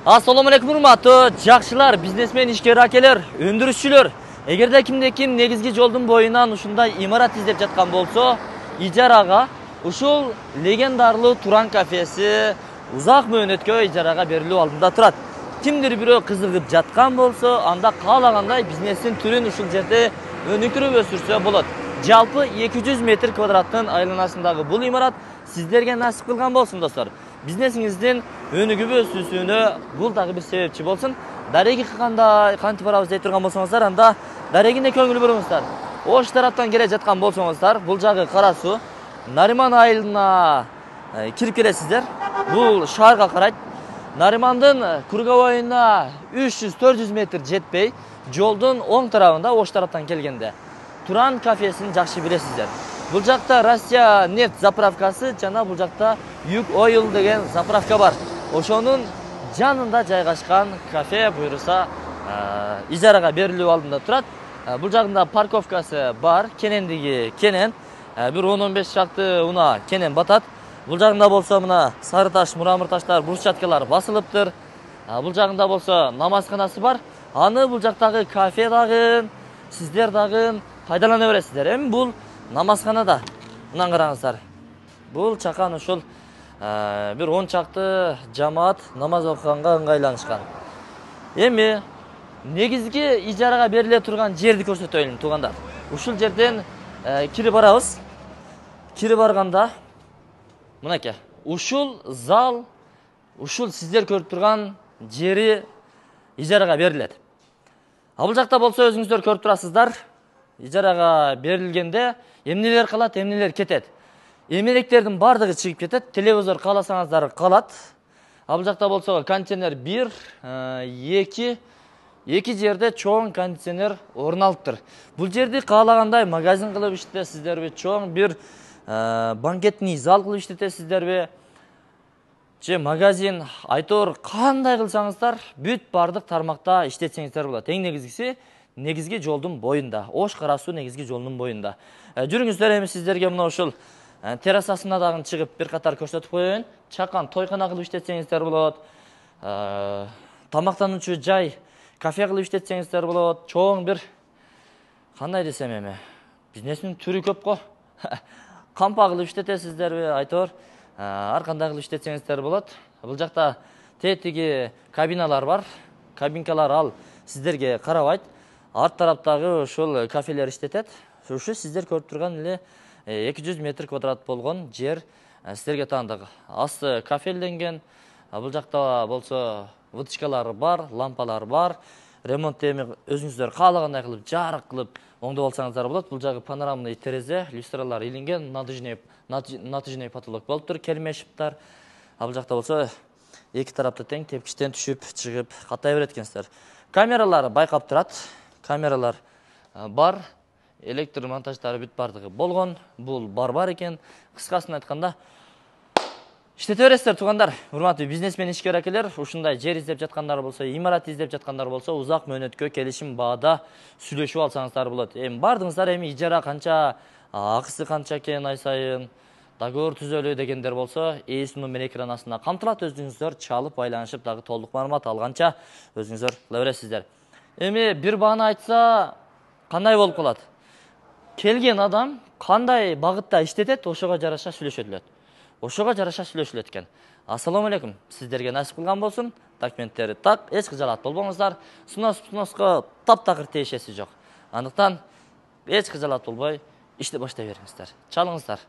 Assalamu alaikum урматтуу жакшылар, бизнесмен, ишкер акелер, өндүрүшчүлөр. Эгерде кимде-ким негизги жолдун боюнан ушундай имарат издеп жаткан болсо, ижарага ушул легендарлуу Туран кафеси узак мөөнөткө ижарага берилүү алдында турат. Кимдир бирөө кызыгып жаткан болсо, анда каалагандай бизнестин түрүн ушул жерде өнүктүрүп өсүрсө болот. Жалпы 200 метр квадраттын айланасындагы бул имарат сиздерге насип кылган болсун, достор. Бизнесиңиздин өнүгүп өсүүсүнө бул дагы бир себепчи болсун. Дареги кандай кантип барабыз дей турган болсоңуздар, анда дарегине көңүл буруңуздар. Ош тараптан келе жаткан болсоңуздар, бул жагы кара суу. Нариман айылына кирип келесиздер. Бул шаарга карайт. Наримандын круговойуна 300-400 метр жетпей, жолдун оң тарабында Ош тараптан келгенде Туран кафесин жакшы билесиздер. Бул жакта Россия нефть заправкасы жана бул жакта Юг Ойл деген заправка бар. Ошонун жанында жайгашкан кафе буюрса ижарага берилүү алдында турат. Бул жагында парковкасы бар, кенендиги кенен. Бир 10-15 шакты уна кенен батат. Бул жагында болсо мына сары таш, мурамыр таштар, брусчаткалар басылыптыр. Бул жагында болсо намазканасы бар. Аны бул жактагы кафе дагы, сиздер дагы пайдалана бересиздер. Эми бул намазканада мына караңыздар. Бул чакан ушул бир 10 чакты жамаат намаз окуганга ыңгайланышкан. Эми негизги ижарага бериле турган жерди көрсөтөйүн, туугандар. Ушул жерден кирип барабыз. Кирип барганда мынакей, ушул зал, ушул сиздер көрүп турган жери ижарага берилет. Бул жакта болсо өзүңүздөр көрүп турасыздар. Ижарага берилгенде эмнелер калат, эмнелер кетет. Эмеректердин бардыгы чыгып кетет. Телевизор кааласаңыздар калат. Бул жакта болсо кондиционер 1, 2, эки жерде чоң кондиционер орун алыптыр. Бул жерди каалагандай магазин кылып иштетесиздерби, чоң бир банкетный зал кылып иштетесиздерби, же магазин, айтор кандай кылсаңыздар, бүт бардык тармакта иштетсеңиздер болот. Эң негизгиси негизги жолдун боюнда, Ош кара суу негизги жолдун боюнда. Жүрүңүздөр, эми сиздерге мына ушул террасасына дагы чыгып бир катар көрсөтүп коеюн. Чакан тойкана кылып иштетсеңиздер болот. Тамактануучу жай, кафе кылып иштетсеңиздер болот. Чоң бир кандай десем эми, бизнестин түрү көп го. Кампа кылып иштетесиздерби, айтор ар кандай кылып иштетсеңиздер болот. Бул жакта тетиги кабиналар бар. Кабинкалар ал сиздерге карабайт. Арт тараптагы ушул кафелер иштетет. Ушу сиздер көрүп турган эле 200 метр квадрат болгон жер сиздерге таандык. Асты кафелденген. Бул жакта болсо вытычкалар бар, лампалар бар. Ремонт эми өзүңүздөр каалагандай кылып, жарык кылып оңдоп алсаңыздар болот. Бул жагы панорамный терезе, люстралар илинген, натыжный потолок болуптур, керме шыптар. Бул жакта болсо эки тарапта тең тепкичтен түшүп, чыгып каттай берет экенсиздер. Камералар байкап турат. Камералар бар. Электр монтаждары бүт бардыгы болгон. Бул бар экен. Кыскасын айтканда, иштете бересиздер, туугандар. Урматтуу бизнесмен, ишкер акелер, ушундай жер издеп жаткандар болсо, имарат издеп жаткандар болсо, узак мөөнөткө келишим баада сүйлөшүп алсаңыздар болот. Эми бардыгыңыздар эми ижара канча, акысы канча экен ай сайын, договор түзөлүү дегендер болсо, ээси номер экран астына камтылат. Өзүңүздөр чалып байланышып дагы толук маалымат алганча өзүңүздөр кыла бересиздер. Эми бир бааны айтса кандай болуп калат? Келген адам кандай багытта иштетет, ошого жараша сүйлөшөлөт. Ошого жараша сүйлөшүлөт экен. Ассаламу алейкум. Сиздерге насип кылган болсун. Документтери так, эч кыжалат болбоңуздар. Сноско таптакыр тиешеси жок. Андыктан эч кыжалат болбой иштеп баштай бериңиздер. Чалыңыздар.